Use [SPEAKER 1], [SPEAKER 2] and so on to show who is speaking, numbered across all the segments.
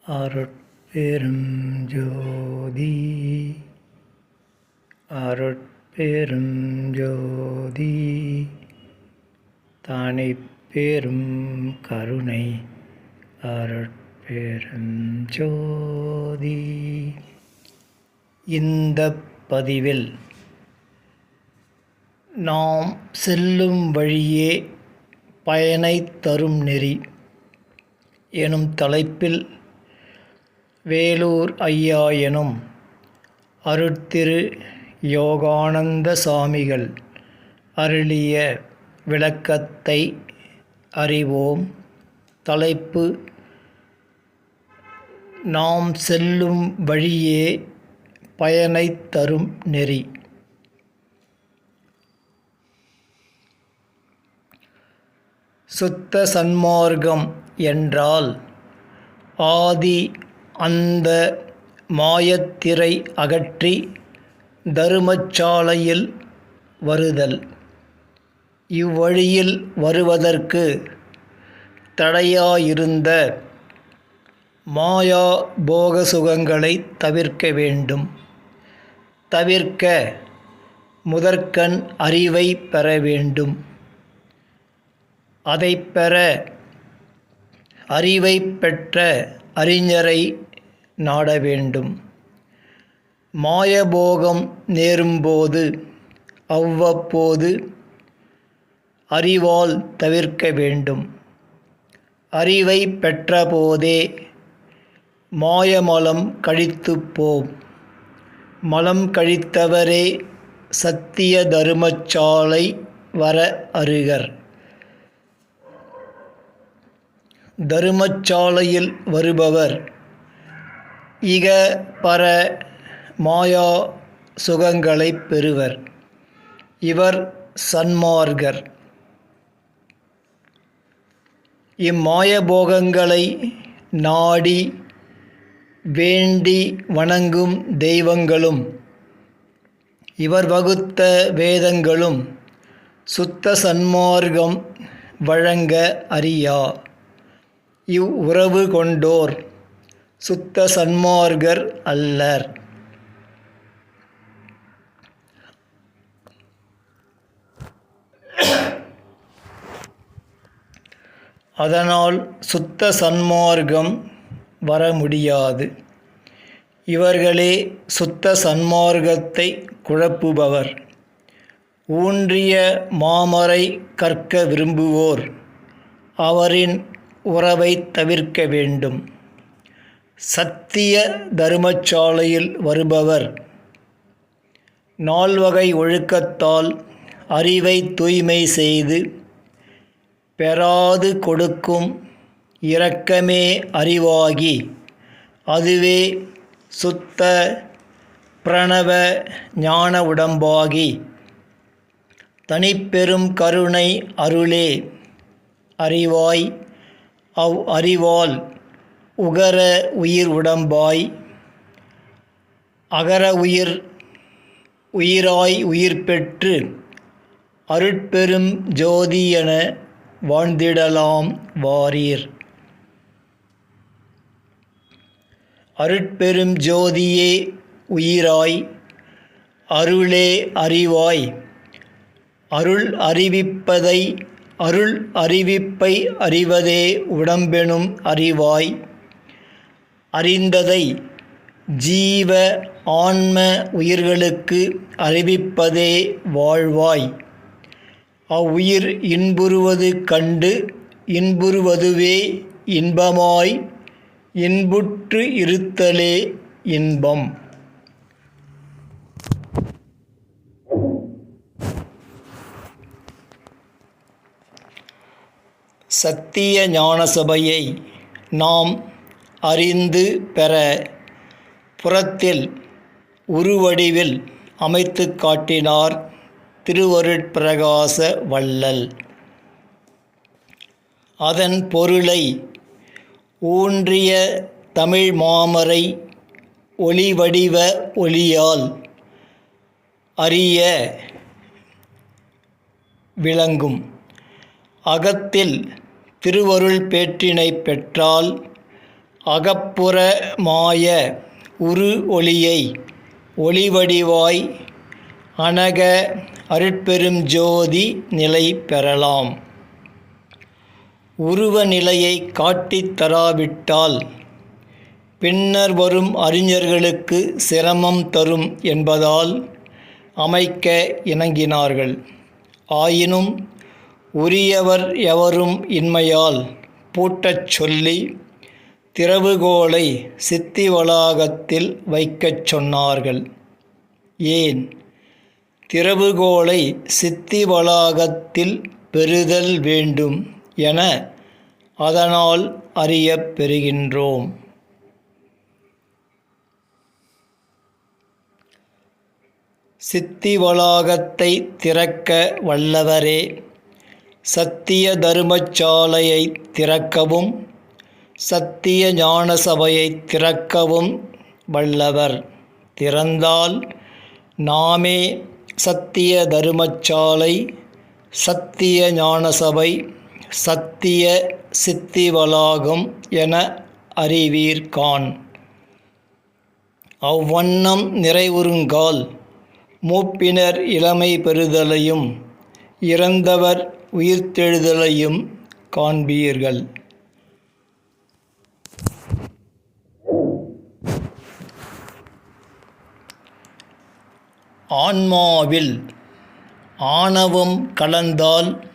[SPEAKER 1] அருட்பெரும் ஜோதி அருட்பெரும் ஜோதி தனிப்பெரும் கருணை அருட்பெரும் ஜோதி. இந்த பதிவில் நாம் செல்லும் வழியே பயனை தரும் நெறி எனும் தலைப்பில் வேலூர் ஐயா எனும் அருட்திரு யோகானந்த சாமிகள் அருளிய விளக்கத்தை அறிவோம். தலைப்பு: நாம் செல்லும் வழியே பயனை தரும் நெறி. சுத்த சன்மார்க்கம் என்றால் ஆதி அந்த மாயத்திரை அகற்றி தருமச்சாலையில் வருதல். இவ்வழியில் வருவதற்கு தடையாயிருந்த மாயா போக சுகங்களை தவிர்க்க வேண்டும். தவிர்க்க முதற்கண் அறிவை பெற வேண்டும். அதை பெற அறிவை பெற்ற அறிஞரை நாட வேண்டும். மாயபோகம் நேரும்போது அவ்வப்போது அறிவால் தவிர்க்க வேண்டும். அறிவை பெற்றபோதே மாயமலம் கழித்துப்போம். மலம் கழித்தவரே சத்திய தருமச்சாலை வர அருகர். தருமச்சாலையில் வருபவர் இக பர மாயா சுகங்களை பெறுவர். இவர் சன்மார்க்கர். இம்மாயபோகங்களை நாடி வேண்டி வணங்கும் தெய்வங்களும் இவர் வகுத்த வேதங்களும் சுத்த சன்மார்க்கம் வழங்க அறியா. இவ்வுறவு கொண்டோர் சுத்த சன்மார்க்கர் அல்லர். அதனால் சுத்த சன்மார்க்கம் வர முடியாது. இவர்களே சுத்த சன்மார்க்கத்தை குழப்புபவர். ஊன்றிய மாமரை கற்க விரும்புவோர் அவரின் உறவை தவிர்க்க வேண்டும். சத்திய தருமச்சாலையில் வருபவர் நால்வகை ஒழுக்கத்தால் அறிவை தூய்மை செய்து பெறாது கொடுக்கும் இரக்கமே அறிவாகி அதுவே சுத்த பிரணவ ஞான உடம்பாகி தனிப்பெரும் கருணை அருளே அறிவாய். அவ் அறிவால் உகர உயிர் உடம்பாய் அகர உயிர் உயிராய் உயிர் பெற்று அருட்பெரும் ஜோதி என வாழ்ந்திடலாம் வாரீர். அருட்பெரும் ஜோதியே உயிராய் அருளே அறிவாய். அருள் அறிவிப்பதை அருள் அறிவிப்பை அறிவதே உடம்பெனும் அறிவாய். அறிந்ததை ஜீவ ஆன்ம உயிர்களுக்கு அறிவிப்பதே வாழ்வாய். அவ்வுயிர் இன்புறுவது கண்டு இன்புறுவதுவே இன்பமாய் இன்புற்று இருத்தலே இன்பம். சத்திய ஞான சபையை நாம் அறிந்து பெற புறத்தில் உருவடிவில் அமைத்து காட்டினார் திருவருட்பிரகாச வள்ளல். அதன் பொருளை ஊன்றிய தமிழ் மாமரை ஒளிவடிவ ஒளியால் அறிய விளங்கும். அகத்தில் திருவருள் பேற்றினை பெற்றால் அகப்புற மாய உரு ஒளியை ஒளிவடிவாய் அனக அருட்பெரும் ஜோதி நிலை பெறலாம். உருவ நிலையை காட்டித் தராவிட்டால் பின்னர் வரும் அறிஞர்களுக்கு சிரமம் தரும் என்பதால் அமைக்க இணங்கினார்கள். ஆயினும் உரியவர் எவரும் இன்மையால் பூட்டச் சொல்லி திறவுகோலை சித்தி வளாகத்தில் வைக்கச் சொன்னார்கள். ஏன் திறவுகோலை சித்தி வளாகத்தில் பெறுதல் வேண்டும் என அதனால் அறியப் பெறுகின்றோம். சித்தி வளாகத்தை திறக்க வல்லவரே சத்திய தருமச்சாலையை திறக்கவும் சத்திய ஞான சபையை திறக்கவும் வல்லவர். திறந்தால் நாமே சத்திய தருமச்சாலை, சத்திய ஞான சபை, சத்திய சித்தி வளாகம் என அறிவீர்கான். அவ்வண்ணம் நிறைவுறுங்கால் மூப்பினர் இளமை பெறுதலையும் இறந்தவர் உயிர்த்தெழுதலையும் காண்பீர்கள். ஆன்மாவில் ஆணவம் கலந்தால்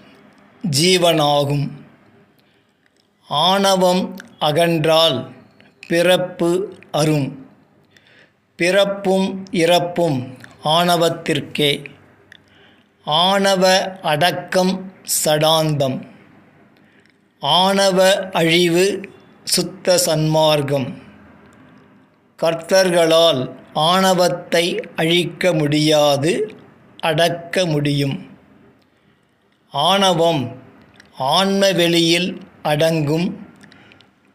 [SPEAKER 1] ஜீவனாகும். ஆணவம் அகன்றால் பிறப்பு அரும். பிறப்பும் இறப்பும் ஆணவத்திற்கே. ஆணவ அடக்கம் சடாந்தம். ஆணவ அழிவு சுத்த சன்மார்க்கம். கர்த்தர்களால் ஆணவத்தை அழிக்க முடியாது, அடக்க முடியும். ஆணவம் ஆன்ம வெளியில் அடங்கும்,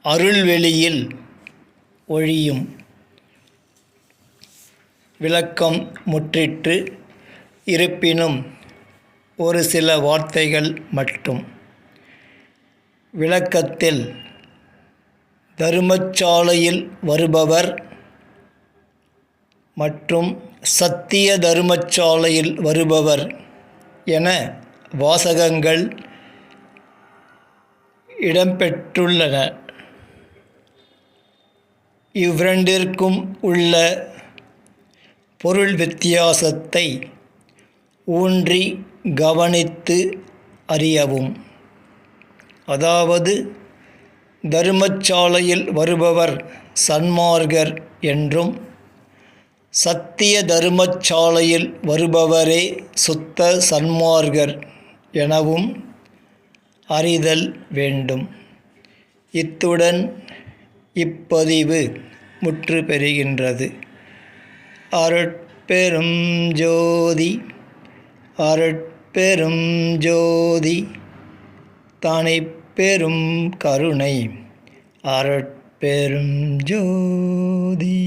[SPEAKER 1] அருள்வெளியில் ஒழியும். விளக்கம் முற்றிற்று. இருப்பினும் ஒரு சில வார்த்தைகள் மட்டும். விளக்கத்தில் தருமச்சாலையில் வருபவர் மற்றும் சத்திய தருமச்சாலையில் வருபவர் என வாசகங்கள் இடம்பெற்றுள்ளன. இவ்விரண்டிற்கும் உள்ள பொருள் வித்தியாசத்தை ஊன்றி கவனித்து அறியவும். அதாவது தருமச்சாலையில் வருபவர் சன்மார்க்கர் என்றும் சத்திய தருமச்சாலையில் வருபவரே சுத்த சன்மார்க்கர் எனவும் அறிதல் வேண்டும். இத்துடன் இப்பதிவு முற்று பெறுகின்றது. அருட்பெரும் ஜோதி அருட்பெரும் ஜோதி தனிப்பெரும் கருணை அருட்பெரும் ஜோதி.